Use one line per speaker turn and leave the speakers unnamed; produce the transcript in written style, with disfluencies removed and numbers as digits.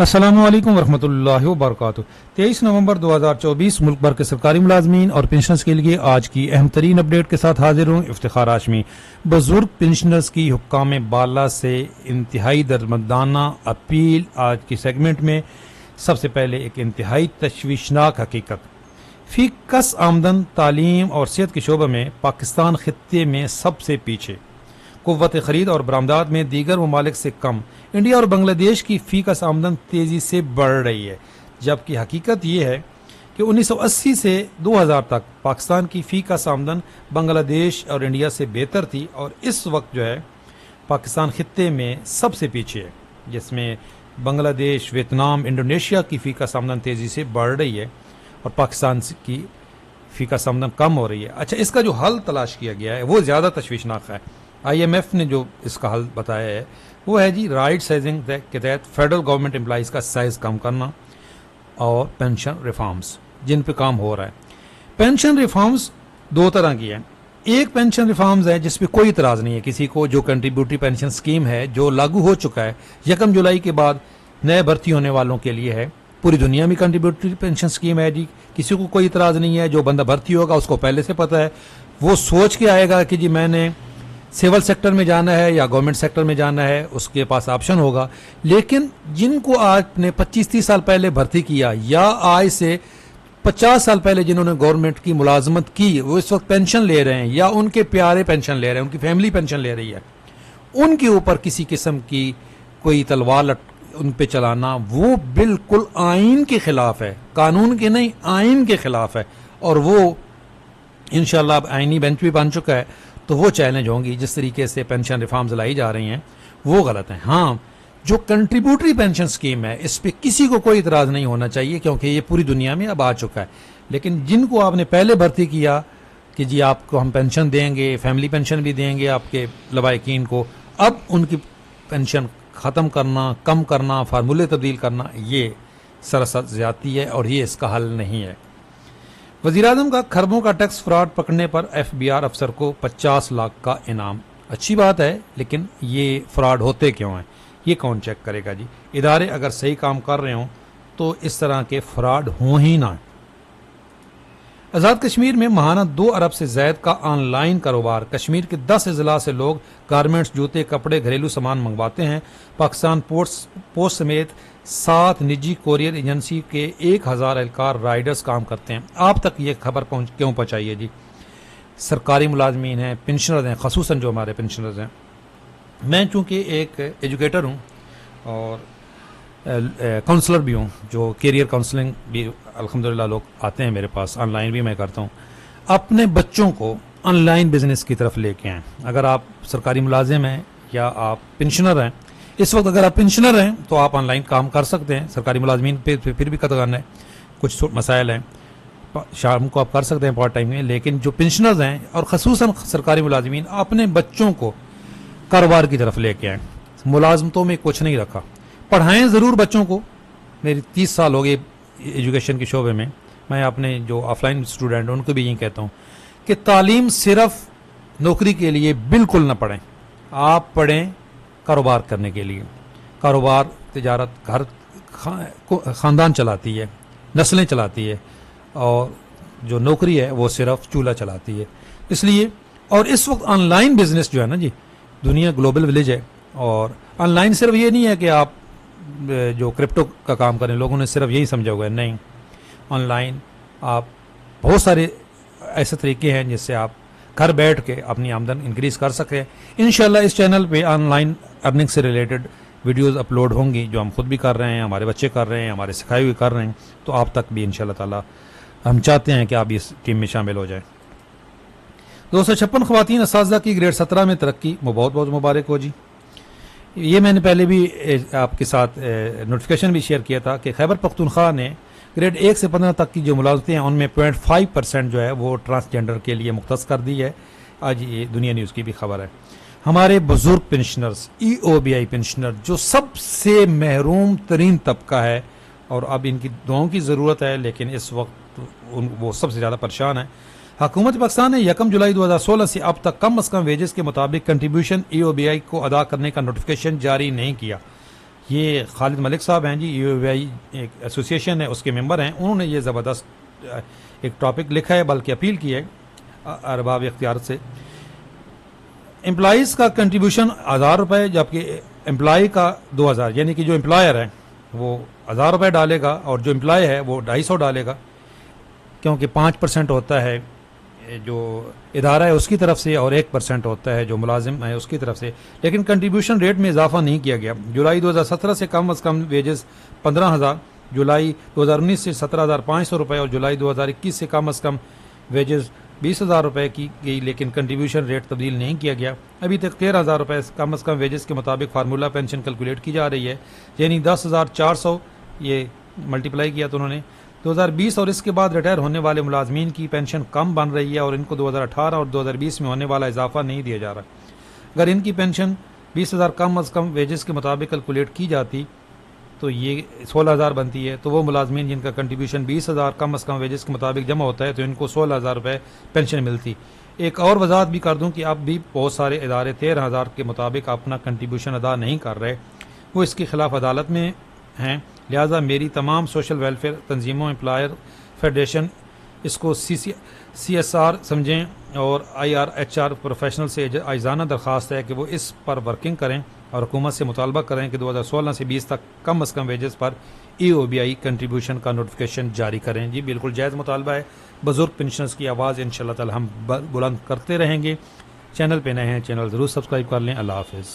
السلام علیکم ورحمۃ اللہ وبرکاتہ۔ 23 نومبر 2024 ملک بھر کے سرکاری ملازمین اور پنشنرز کے لیے آج کی اہم ترین اپڈیٹ کے ساتھ حاضر ہوں۔ افتخار ہاشمی۔ بزرگ پنشنرز کی حکام بالا سے انتہائی درمدانہ اپیل۔ آج کی سیگمنٹ میں سب سے پہلے ایک انتہائی تشویشناک حقیقت۔ فی کس آمدن تعلیم اور صحت کے شعبے میں پاکستان خطے میں سب سے پیچھے، قوت خرید اور برآمدات میں دیگر ممالک سے کم۔ انڈیا اور بنگلہ دیش کی فی کس آمدن تیزی سے بڑھ رہی ہے، جبکہ حقیقت یہ ہے کہ 1980 سے 2000 تک پاکستان کی فی کس آمدن بنگلہ دیش اور انڈیا سے بہتر تھی، اور اس وقت جو ہے پاکستان خطے میں سب سے پیچھے ہے، جس میں بنگلہ دیش، ویتنام، انڈونیشیا کی فی کس آمدن تیزی سے بڑھ رہی ہے اور پاکستان کی فی کس آمدن کم ہو رہی ہے۔ اچھا، اس کا جو حل تلاش کیا گیا ہے وہ زیادہ تشویشناک ہے۔ آئی ایم ایف نے جو اس کا حل بتایا ہے وہ ہے رائٹ سائزنگ کے تحت فیڈرل گورنمنٹ امپلائیز کا سائز کم کرنا اور پینشن ریفارمز جن پہ کام ہو رہا ہے۔ پینشن ریفارمز دو طرح کی ہیں۔ ایک پینشن ریفارمز ہے جس پہ کوئی اعتراض نہیں ہے کسی کو، جو کنٹریبیوٹری پینشن سکیم ہے جو لاگو ہو چکا ہے 1 جولائی کے بعد نئے بھرتی ہونے والوں کے لیے ہے۔ پوری دنیا میں کنٹریبیوٹری پینشن سکیم ہے جی، کسی کو کوئی اعتراض نہیں ہے۔ جو بندہ بھرتی ہوگا اس کو پہلے سے پتہ ہے، وہ سوچ کے آئے گا کہ جی میں نے سول سیکٹر میں جانا ہے یا گورنمنٹ سیکٹر میں جانا ہے، اس کے پاس آپشن ہوگا۔ لیکن جن کو آج نے 25-30 سال پہلے بھرتی کیا یا آج سے 50 سال پہلے جنہوں نے گورنمنٹ کی ملازمت کی، وہ اس وقت پینشن لے رہے ہیں یا ان کے پیارے پینشن لے رہے ہیں، ان کی فیملی پینشن لے رہی ہے، ان کے اوپر کسی قسم کی کوئی تلوار ان پہ چلانا وہ بالکل آئین کے خلاف ہے، قانون کے نہیں، آئین کے خلاف ہے، اور وہ انشاءاللہ اب آئینی بینچ بھی بن چکا ہے تو وہ چیلنج ہوں گی۔ جس طریقے سے پینشن ریفارمز لائی جا رہی ہیں وہ غلط ہیں۔ ہاں، جو کنٹریبیوٹری پینشن سکیم ہے اس پہ کسی کو کوئی اعتراض نہیں ہونا چاہیے کیونکہ یہ پوری دنیا میں اب آ چکا ہے۔ لیکن جن کو آپ نے پہلے بھرتی کیا کہ جی آپ کو ہم پینشن دیں گے، فیملی پینشن بھی دیں گے آپ کے لوائقین کو، اب ان کی پینشن ختم کرنا، کم کرنا، فارمولے تبدیل کرنا، یہ سراسر زیادتی ہے اور یہ اس کا حل نہیں ہے۔ وزیراعظم کا کھربوں کا ٹیکس فراڈ پکڑنے پر ایف بی آر افسر کو 50 لاکھ کا انعام۔ اچھی بات ہے، لیکن یہ فراڈ ہوتے کیوں ہیں؟ یہ کون چیک کرے گا جی؟ ادارے اگر صحیح کام کر رہے ہوں تو اس طرح کے فراڈ ہوں ہی نہ۔ آزاد کشمیر میں ماہانہ 2 ارب سے زائد کا آن لائن کاروبار۔ کشمیر کے 10 اضلاع سے لوگ گارمنٹس، جوتے، کپڑے، گھریلو سامان منگواتے ہیں۔ پاکستان پوسٹ سمیت 7 نجی کوریئر ایجنسی کے 1000 اہلکار رائڈرز کام کرتے ہیں۔ آپ تک یہ خبر کیوں پہنچائیے جی؟ سرکاری ملازمین ہیں، پنشنرز ہیں، خصوصاً جو ہمارے پنشنرز ہیں۔ میں چونکہ ایک ایجوکیٹر ہوں اور کاؤنسلر بھی ہوں، جو کیریئر کاؤنسلنگ بھی الحمدللہ لوگ آتے ہیں میرے پاس، آن لائن بھی میں کرتا ہوں۔ اپنے بچوں کو آن لائن بزنس کی طرف لے کے آئیں۔ اگر آپ سرکاری ملازم ہیں یا آپ پنشنر ہیں، اس وقت اگر آپ پنشنر ہیں تو آپ آن لائن کام کر سکتے ہیں۔ سرکاری ملازمین پہ پھر بھی قطعاً ہے، کچھ مسائل ہیں، شام کو آپ کر سکتے ہیں پارٹ ٹائم میں، لیکن جو پنشنرز ہیں اور خصوصاً سرکاری ملازمین اپنے بچوں کو کاروبار کی طرف لے کے آئیں۔ ملازمتوں میں کچھ نہیں رکھا، پڑھائیں ضرور بچوں کو۔ میری 30 سال ہو گئے ایجوکیشن کے شعبے میں، میں اپنے جو آف لائن اسٹوڈنٹ ہیں ان کو بھی یہی کہتا ہوں کہ تعلیم صرف نوکری کے لیے بالکل نہ پڑھیں، آپ پڑھیں کاروبار کرنے کے لیے۔ کاروبار، تجارت گھر خاندان چلاتی ہے، نسلیں چلاتی ہے، اور جو نوکری ہے وہ صرف چولہا چلاتی ہے۔ اس لیے، اور اس وقت آن لائن بزنس جو ہے نا جی، دنیا گلوبل ولیج ہے، اور آن لائن صرف یہ نہیں ہے کہ آپ جو کرپٹو کا کام کریں، لوگوں نے صرف یہی سمجھا ہوا ہے، نہیں۔ آن لائن آپ بہت سارے ایسے طریقے ہیں جس سے آپ گھر بیٹھ کے اپنی آمدن انکریز کر سکیں۔ انشاءاللہ اس چینل پہ آن لائن ارننگ سے ریلیٹڈ ویڈیوز اپلوڈ ہوں گی، جو ہم خود بھی کر رہے ہیں، ہمارے بچے کر رہے ہیں، ہمارے سکھائے ہوئے کر رہے ہیں، تو آپ تک بھی انشاءاللہ تعالی ہم چاہتے ہیں کہ آپ اس ٹیم میں شامل ہو جائیں۔ 256 خواتین اساتذہ کی گریڈ 17 میں ترقی، بہت بہت مبارک ہو جی۔ یہ میں نے پہلے بھی آپ کے ساتھ نوٹیفیکیشن بھی شیئر کیا تھا کہ خیبر پختونخوا نے گریڈ 1 سے 15 تک کی جو ملازمتیں ہیں ان میں 0.5% جو ہے وہ ٹرانسجینڈر کے لیے مختص کر دی ہے۔ آج یہ دنیا نیوز کی بھی خبر ہے۔ ہمارے بزرگ پنشنرز، ای او بی آئی پنشنر، جو سب سے محروم ترین طبقہ ہے اور اب ان کی دعاؤں کی ضرورت ہے، لیکن اس وقت وہ سب سے زیادہ پریشان ہیں۔ حکومت پاکستان نے 1 جولائی 2016 سے اب تک کم از کم ویجز کے مطابق کنٹریبیوشن ای او بی آئی کو ادا کرنے کا نوٹیفیکیشن جاری نہیں کیا۔ یہ خالد ملک صاحب ہیں جی، UAVI ایک ایسوسیشن ہے، اس کے ممبر ہیں. انہوں نے یہ زبردست ایک ٹاپک لکھا ہے، بلکہ اپیل کی ہے ارباب اختیار سے. امپلائیز کا کنٹریبیوشن 1000 روپے، جبکہ امپلائی کا 2000، یعنی کہ جو امپلائر ہے وہ 1000 روپے ڈالے گا اور جو امپلائی ہے وہ 250 ڈالے گا، کیونکہ 5% ہوتا ہے جو ادارہ ہے اس کی طرف سے اور 1% ہوتا ہے جو ملازم ہے اس کی طرف سے. لیکن کنٹریبیوشن ریٹ میں اضافہ نہیں کیا گیا. جولائی 2017 سے کم از کم ویجز 15,000، جولائی 2019 سے 17,500 روپے اور جولائی 2021 سے کم از کم ویجز 20,000 روپے کی گئی، لیکن کنٹریبیوشن ریٹ تبدیل نہیں کیا گیا. ابھی تک 13,000 روپے کم از کم ویجز کے مطابق فارمولہ پینشن کیلکولیٹ کی جا رہی ہے، یعنی 10,400 یہ ملٹیپلائی کیا تو انہوں نے 2020 اور اس کے بعد ریٹائر ہونے والے ملازمین کی پینشن کم بن رہی ہے اور ان کو 2018 اور 2020 میں ہونے والا اضافہ نہیں دیا جا رہا. اگر ان کی پینشن 20,000 کم از کم ویجز کے مطابق کیلکولیٹ کی جاتی تو یہ 16,000 بنتی ہے، تو وہ ملازمین جن کا کنٹریبیوشن 20,000 کم از کم ویجز کے مطابق جمع ہوتا ہے تو ان کو 16,000 روپے پینشن ملتی. ایک اور وضاحت بھی کر دوں کہ اب بھی بہت سارے ادارے 13,000 کے مطابق اپنا کنٹریبیوشن ادا نہیں کر رہے، وہ اس کے خلاف عدالت میں ہیں. لہٰذا میری تمام سوشل ویلفیئر تنظیموں، امپلائر فیڈریشن اس کو CSR سمجھیں اور IRHR پروفیشنل سے عاجزانہ درخواست ہے کہ وہ اس پر ورکنگ کریں اور حکومت سے مطالبہ کریں کہ 2016 سے 20 تک کم از کم ویجز پر EOBI کنٹریبیوشن کا نوٹیفیکیشن جاری کریں. جی بالکل جائز مطالبہ ہے. بزرگ پنشنرز کی آواز انشاءاللہ تعالی ہم بلند کرتے رہیں گے. چینل پہ نئے ہیں، چینل ضرور سبسکرائب کر لیں. اللہ حافظ.